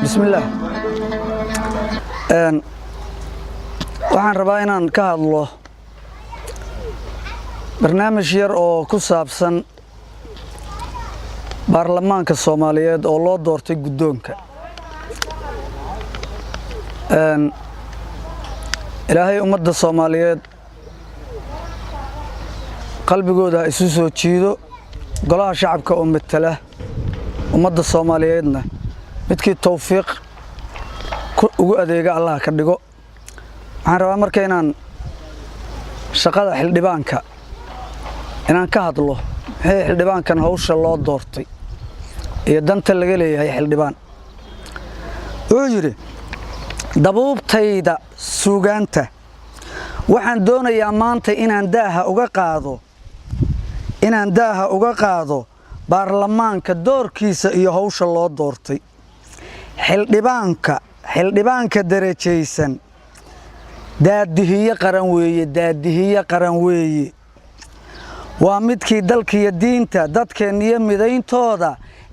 بسم الله waxaan rabaa inaan ka hadlo barnaamij yar oo ku saabsan baarlamaanka Soomaaliyeed oo loo doortay guddoonka ilaahay ummadda Soomaaliyeed qalbigooda isu soo jiido golaha shacabka oo matala ummadda Soomaaliyeedna midkii tawfiiq ugu adeega Allah ka dhigo waxaan rabaa marka inaan shaqada xildhibaanka inaan ka hadlo xildhibaankan hawsha loo doortay iyo danta laga leeyahay xildhibaan wuxuu yiri dabuubtayda suugaanta waxaan doonayaa maanta inaan daaha uga qaado baarlamaanka doorkiisa iyo hawsha loo doortay xildhibaanka darajaysan daadihiye qaran weeye waa midkii dalkiyo diinta dadkeeniyo midayntooda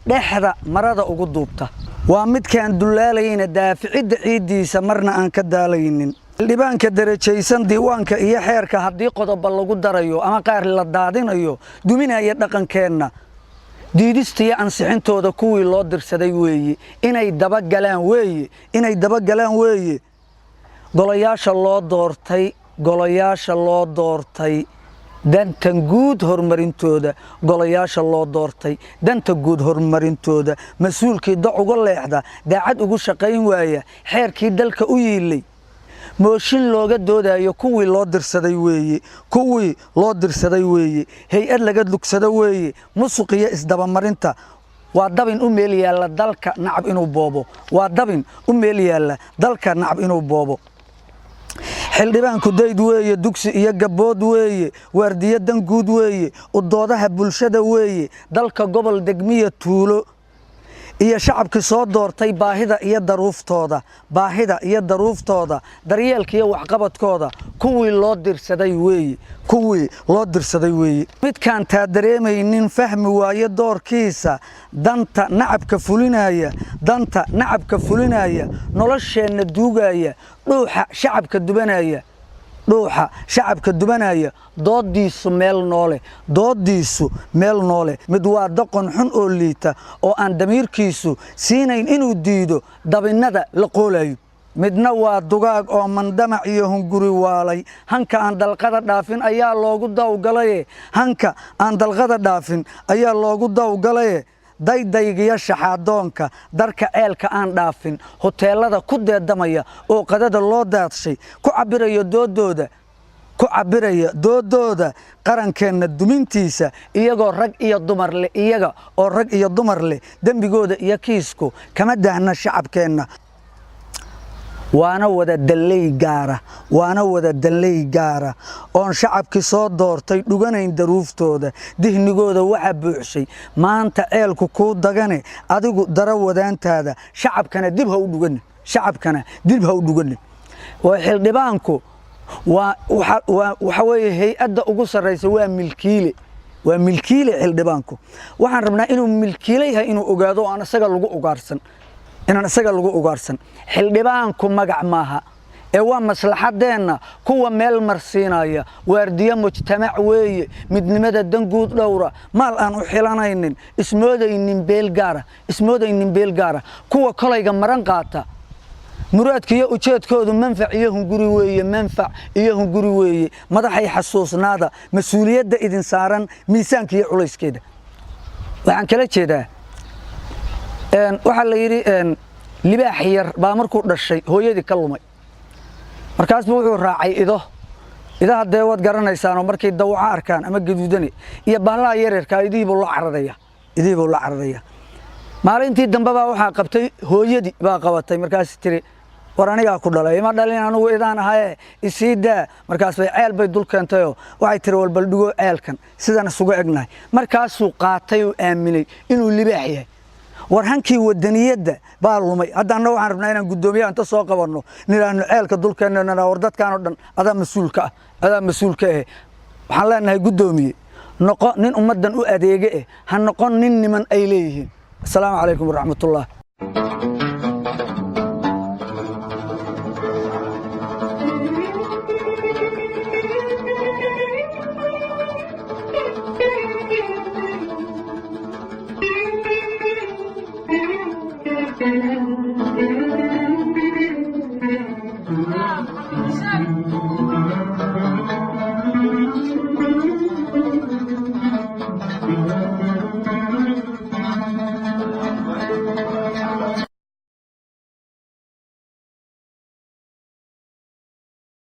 dhexda marada ugu duubta waa midkaan dulaalayna daaficida ciidiisa marna aan ka daalaynin xildhibaanka darajaysan diiwaanka iyo xeerka haddii qodobo lagu darayo ama qaar la daadinayo duminaya dhaqankeenna diidistiya ansixintooda kuwii loo dirsaday weeye inay daba galaan weeye golayaasha loo doortay dantan guud horumarintooda mas'uulkii doc uga leexda daacad ugu shaqayn waaya xeerkii dalka u yiilay mooshin looga doodayo kuwii loo dirsaday weeye hay-ad laga dugsado weeye musuqiyo isdabamarinta waa dabin u meel yaalla dalka nacab inuu boobo xildhibaanku dayd weeye dugsi iyo gabood weeye waardiyo dan guud weeye udoodaha bulshada weeye dalka gobol degmiya tuulo iyo shacabkii soo doortay baahida iyo daruuftooda daryeelka iyo waxqabadkooda kuwii loo dirsaday weeye midkaan taa dareemaynin fahmi waaye doorkiisa danta nacabka fulinaya nolosheenna duugaya dhuuxa shacabka dubanaya doodiisu meel noole mid waa doqon xun oo liita oo aan damiirkiisu siinayn inuu diido dabinnada la qoolayo midna waa dugaag oo mandamac iyo hunguri waalay hanka aan dalqada dhaafin ayaa loogu dawgalaye daydaygiya shaxaadoonka darka ceelka aan dhaafin hoteelada ku deedamaya oo qadada loo daadshay ku cabiraya doodooda qarankeenna dumintiisa iyagoo rag iyo dumar leh dembigooda iyo kiisku kama dahna shacabkeenna waana wada dalley gaara oon shacabkii soo doortay dhuganayn daruuftooda dihnigooda waxa buuxshay maanta ceelku kuu dagane adigu dara wadaantaada shacabkana dib ha u dhugane waa xildhibaanku waxa weeye hay-adda ugu sarreysa waa milkiile xildhibaanku waxaan rabnaa inuu milkiile yahay inuu ogaado oo aan isaga lagu ugaarsan xildhibaanku magac maaha ee waa maslaxadeenna kuwa meel marsiinaya waardiyo mujtamac weeye midnimada danguud dhowra maal aan u xilanaynin ismoodaynin beel gaara kuwa kolayga maran qaata muraadka iyo ujeedkoodu manfac iyo hunguri weeye madaxay xasuusnaada mas'uuliyadda idin saaran miisaanka iyo culayskeeda waxaan kala jeedaa waxa la yiri libaax yar baa markuu dhashay hooyadii ka lumay markaas wuxuu raacay idaha deewad garanaysaan markii dawaca arkaan ama gaduudane iyo bahlaha yareerka idiibo la caradaya maalintii dambe baa waxa qabtay hooyadii baa qabatay markaas tiri war anigaa ku dhalay ima dhalin anigu idaan ahaye isiida markaas bay ceel bay dul keentay waxay tiri walbal dhigo ceelkan sidana sugu egnahay markaasuu qaatay oo aaminay inuu libaax yahay war hankii wadaniyada baa lumay haddana waxaan rabnaa inaan gudoomiyaha inta soo qabanno niraano ceelka dul keenana war dadkaan oo dhan adaa mas'uulka waxaan leenahay gudoomiye noqon nin ummadan u adeega ha noqon nin niman ay leeyihiin assalaamu calaykum waraxmatullaah